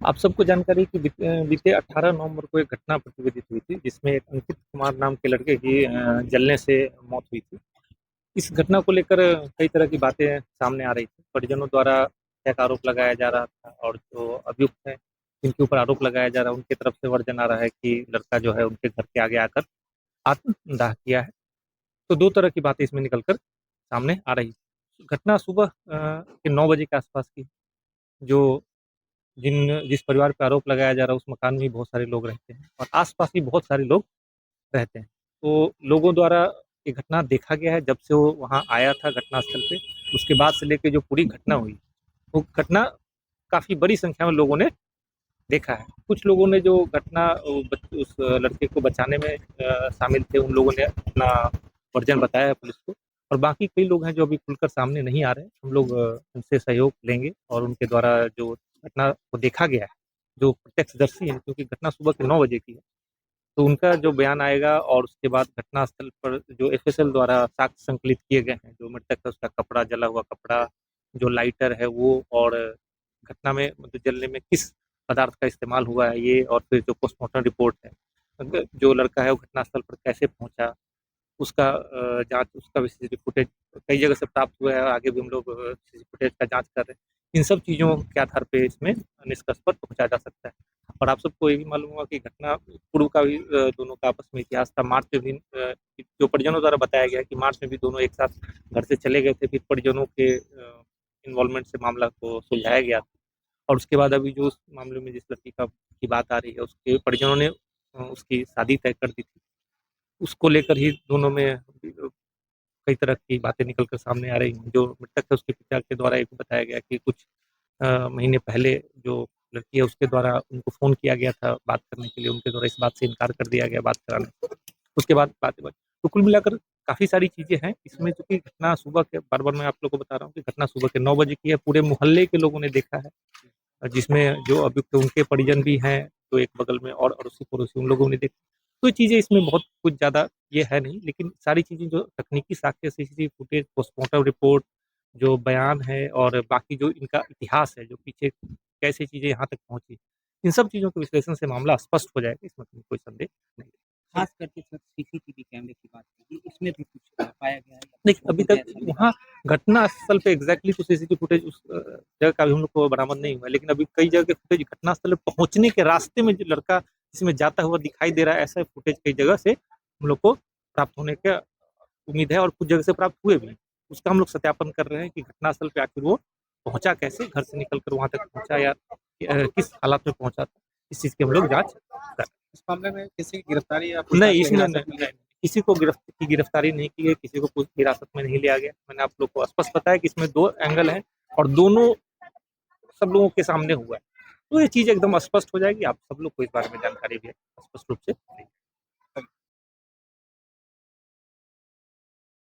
आप सबको जानकारी है कि बीते 18 नवंबर को एक घटना प्रतिवेदित हुई थी, जिसमें एक अंकित कुमार नाम के लड़के की जलने से मौत हुई थी। इस घटना को लेकर कई तरह की बातें सामने आ रही थी। परिजनों द्वारा एक आरोप लगाया जा रहा था और जो अभियुक्त हैं, जिनके ऊपर आरोप लगाया जा रहा है, उनकी तरफ से वर्जन आ रहा है कि लड़का जो है उनके घर के आगे आकर आत्मदाह किया है। तो 2 तरह की बातें इसमें निकल कर सामने आ रही है। घटना सुबह के 9 बजे के आसपास की, जो जिस परिवार पे आरोप लगाया जा रहा है उस मकान में भी बहुत सारे लोग रहते हैं और आस-पास भी बहुत सारे लोग रहते हैं। तो लोगों द्वारा ये घटना देखा गया है, जब से वो वहाँ आया था घटनास्थल पे, उसके बाद से लेके जो पूरी घटना हुई, वो घटना काफ़ी बड़ी संख्या में लोगों ने देखा है। कुछ लोगों ने जो घटना उस लड़के को बचाने में शामिल थे, उन लोगों ने अपना वर्जन बताया है पुलिस को, और बाकी कई लोग हैं जो अभी खुलकर सामने नहीं आ रहे हैं। हम लोग उनसे सहयोग लेंगे और उनके द्वारा जो घटना को देखा गया है, जो प्रत्यक्षदर्शी हैं, क्योंकि घटना सुबह के 9 बजे की है, तो उनका जो बयान आएगा और उसके बाद घटनास्थल पर जो एफएसएल द्वारा साक्ष्य संकलित किए गए हैं, जो मृतक है उसका कपड़ा, जला हुआ कपड़ा, जो लाइटर है वो, और घटना में मतलब जलने में किस पदार्थ का इस्तेमाल हुआ है ये, और फिर जो पोस्टमार्टम रिपोर्ट है, जो लड़का है वो घटनास्थल पर कैसे पहुंचा, उसका जाँच, उसका भी सीसीटीवी फुटेज कई जगह से प्राप्त हुआ है और आगे भी हम लोग सीसीटीवी फुटेज का जाँच कर रहे हैं। इन सब चीज़ों के आधार पे इसमें निष्कर्ष पर पहुँचा जा सकता है। और आप सबको ये भी मालूम होगा कि घटना पूर्व का भी दोनों का आपस में इतिहास था। मार्च में भी जो परिजनों द्वारा बताया गया है कि मार्च में भी दोनों एक साथ घर से चले गए थे, फिर परिजनों के इन्वॉल्वमेंट से मामला को सुलझाया गया और उसके बाद अभी जो उस मामले में जिस लड़की की बात आ रही है, उसके परिजनों ने उसकी शादी तय कर दी थी। उसको लेकर ही दोनों में कई तरह की बातें निकल कर सामने आ रही हैं। जो मृतक है उसके पिता के द्वारा एक बताया गया कि कुछ महीने पहले जो लड़की है उसके द्वारा उनको फ़ोन किया गया था बात करने के लिए, उनके द्वारा इस बात से इनकार कर दिया गया बात कराने से। उसके बाद बातें बढ़ी। तो कुल मिलाकर काफ़ी सारी चीज़ें हैं इसमें, चूँकि घटना सुबह के, बार-बार मैं आप लोगों को बता रहा हूँ कि घटना सुबह के 9 बजे की है, पूरे मोहल्ले के लोगों ने देखा है। जिसमें जो अभियुक्त है उनके परिजन भी हैं, तो एक बगल में और अड़ोसी-पड़ोसी उन लोगों ने देखा। तो ये चीज़ें इसमें बहुत कुछ ज़्यादा ये है नहीं, लेकिन सारी चीज़ें जो तकनीकी साक्ष्य, सीसीटीवी फुटेज, पोस्टमार्टम रिपोर्ट, जो बयान है और बाकी जो इनका इतिहास है, जो पीछे कैसे चीज़ें यहाँ तक पहुँची, इन सब चीज़ों के विश्लेषण से मामला स्पष्ट हो जाएगा, इसमें कोई संदेह नहीं है। खास करके सर सीसीटीवी कैमरे की बात कीजिए, इसमें भी कुछ पाया गया है या कुछ देखिए, अभी लोगों तक ने ऐसा वहाँ बताया? घटना स्थल पे एग्ज़ैक्टली तो सीसीटीवी फुटेज उस जगह का भी हम लोग को बरामद नहीं हुआ है, लेकिन अभी कई जगह के फुटेज घटना स्थल पे पहुँचने के रास्ते में जो लड़का जिसमें जाता हुआ दिखाई दे रहा है, ऐसा फुटेज कई जगह से हम लोग को प्राप्त होने का उम्मीद है और कुछ जगह से प्राप्त हुए भी हैं। उसका हम लोग सत्यापन कर रहे हैं कि घटनास्थल पे आखिर वो पहुँचा कैसे? घर से निकल कर वहाँ तक पहुँचा या किस हालात में पहुँचा था? इस चीज़ की हम लोग जाँच कर इस मामले में किसी की गिरफ्तारी या नहीं, प्रशासनिक इसमें हिरासत नहीं, में नहीं, लिया? किसी को गिरफ्तारी नहीं की गई, किसी को पुलिस हिरासत में नहीं लिया गया। मैंने आप लोग को स्पष्ट बताया कि इसमें 2 एंगल हैं और दोनों सब लोगों के सामने हुआ है। तो ये चीज़ एकदम स्पष्ट हो जाएगी, आप सब लोग को इस बारे में जानकारी भी स्पष्ट रूप से